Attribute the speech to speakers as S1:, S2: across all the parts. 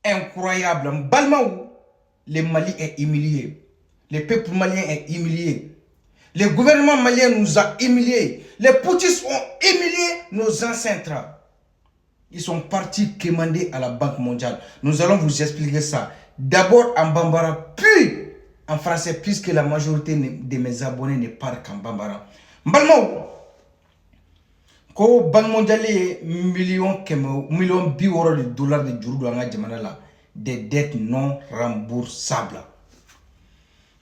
S1: incroyable. Balmaou, le Mali est humilié. Le peuple malien est humilié. Le gouvernement malien nous a humiliés. Les poutistes ont humilié nos ancêtres. Ils sont partis commander à la Banque mondiale. Nous allons vous expliquer ça. D'abord en bambara, puis en français, puisque la majorité de mes abonnés ne parlent qu'en bambara. Balmaou, ko Banque mondiale est million de dollars de juru dans la jamana des dettes non remboursables.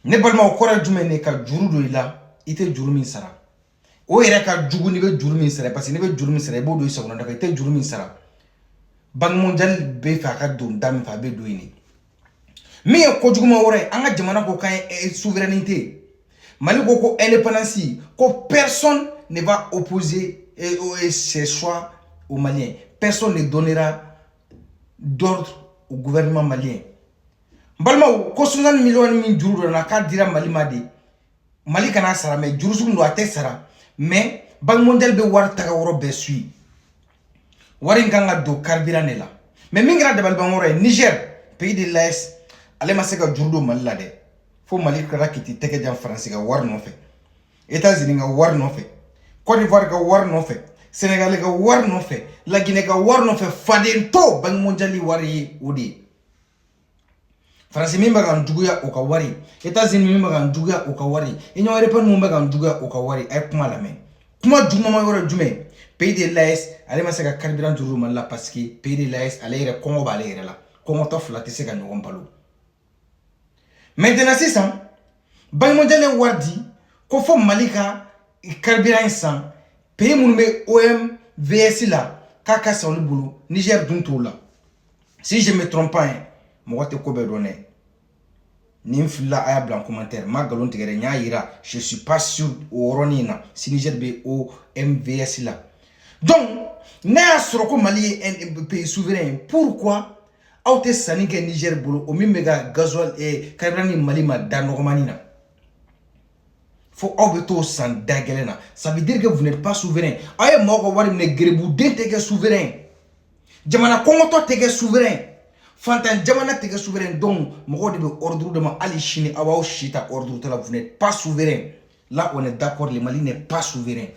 S1: Ne balmaou kora jume ne ka juru do ila ite juru min sara. O yɛrɛ ka jugu ni bɛ juru min sara parce que ne bɛ juru min sara i b'o don i sagona da fɛ i tɛ juru min sara. Banque mondiale bɛ fɛ a ka don da min fɛ a bɛ don yen. Min ye kojuguma wɛrɛ ye an ka jamana ko k'an ye souveraineté. Mali ko ko indépendance ko personne ne va opposer ses choix aux Maliens. Personne ne donnera d'ordre au gouvernement malien. Balmaou ko 60 millions min juru do na ka dira Mali ma de. Mali kana sara mais juru sugu do a tɛ sara. Mais Banque mondiale be war taga woro be sui. Wari nganga do carburant ne la. Mais mingra de balban woro Niger, pays de l'Est, ale ma se ka juru do Mali la de. Fo Mali kara kiti teke jam France ga war no fe. États-Unis ga war no fe. Côte d'Ivoire ga war no fe. Sénégal ga war no fe. La Guinée ga war no fe. Fadento Banque mondiale wari odi. France mimba ga nduguya o ka wari. États-Unis mimba ga nduguya o ka wari. Union européenne mimba ga nduguya o ka wari. Ay kuma la men. Kuma duma ma yoro jume. Pays de l'Est, ale ma se ka carburant juru man la parce que pays de l'Est ale yere Congo ba ale yere la. Congo to fla te se ka nyogon balo. Maintenant c'est ça. Banque mondiale wardi ko fo Malika carburant san pays mun be OMVS la kaka sa le boulot Niger dunto la. Si je me trompe pas, moi te ko be donné. Nimfla aya blanc commentaire ma galon tigere nya yira je suis pas sûr au ronina si Niger be OMVS la. Donc n'a soro ko Mali est un pays souverain. Pourquoi autre sanike Niger bolo o mimega gasoil et carburant Mali ma danomanina. Faut obeto san dagelena. Ça veut dire que vous n'êtes pas souverain. Aye moko wari ne grebu dente souverain. Jamana Congo to tege souverain. Fantan jamana tege souverain donc moko de ordre de ma ali chine awa shita ordre de la vous n'êtes pas souverain. Là on est d'accord, le Mali n'est pas souverain.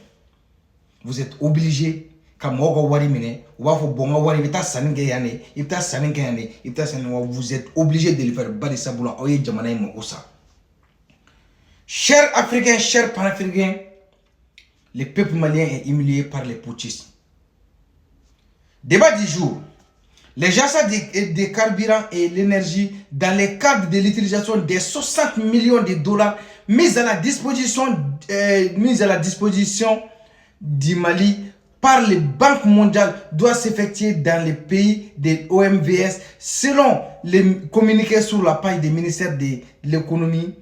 S1: Vous êtes obligé comme moko wari mine ou va faut bonga wari bita saninge yane ita saninge yane ita saninge vous êtes obligé de le faire bari sabula oye jamana moko ça. Chers Africains, chers Panafricains, le peuple malien est humilié par les putschistes. Débat du jour. Les achats de carburant et l'énergie dans le cadre de l'utilisation des 60 millions de dollars mis à la disposition du Mali par les banques mondiales doivent s'effectuer dans les pays de l'OMVS selon les communiqués sur la page du ministère de l'économie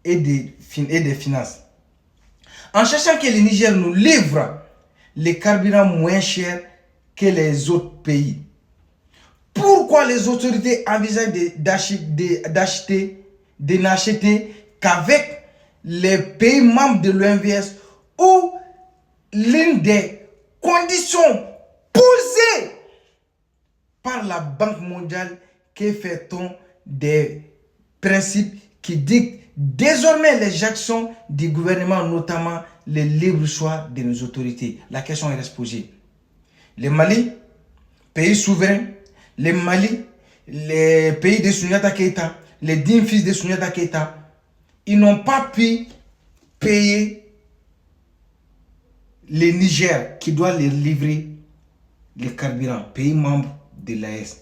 S1: et des finances. En cherchant que le Niger nous livre les carburants moins chers que les autres pays, pourquoi les autorités envisagent de n'acheter qu'avec les pays membres de l'OMVS ou l'une des conditions posées par la Banque mondiale que fait-on des principes qui dictent désormais les actions du gouvernement, notamment le libre choix de nos autorités? La question reste posée. Le Mali, pays souverain, le Mali, les pays de Souniata Keita, les 10 fils de Souniata Keita, ils n'ont pas pu payer le Niger qui doit les livrer les carburants, pays membre de l'AES.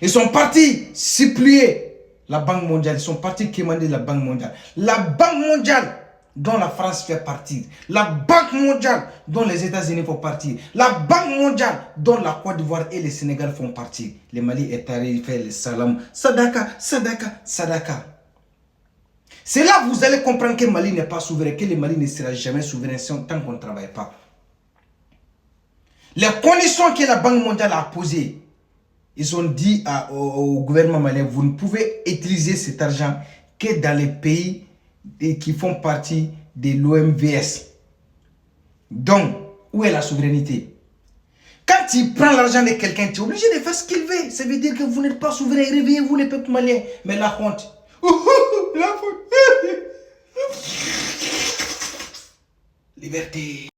S1: Ils sont partis supplier la Banque mondiale, ils sont partis commander la Banque mondiale. La Banque mondiale dont la France fait partie, la Banque mondiale dont les États-Unis font partie, la Banque mondiale dont la Côte d'Ivoire et le Sénégal font partie. Le Mali est allé faire le salam, sadaka, sadaka, sadaka. C'est là que vous allez comprendre que le Mali n'est pas souverain, que le Mali ne sera jamais souverain tant qu'on ne travaille pas. Les conditions que la Banque mondiale a posées, ils ont dit au gouvernement malien, vous ne pouvez utiliser cet argent que dans les pays qui font partie de l'OMVS. Donc, où est la souveraineté? Quand il prend l'argent de quelqu'un, tu es obligé de faire ce qu'il veut. Ça veut dire que vous n'êtes pas souverain. Réveillez-vous les peuples maliens. Mais la honte. La honte. Liberté.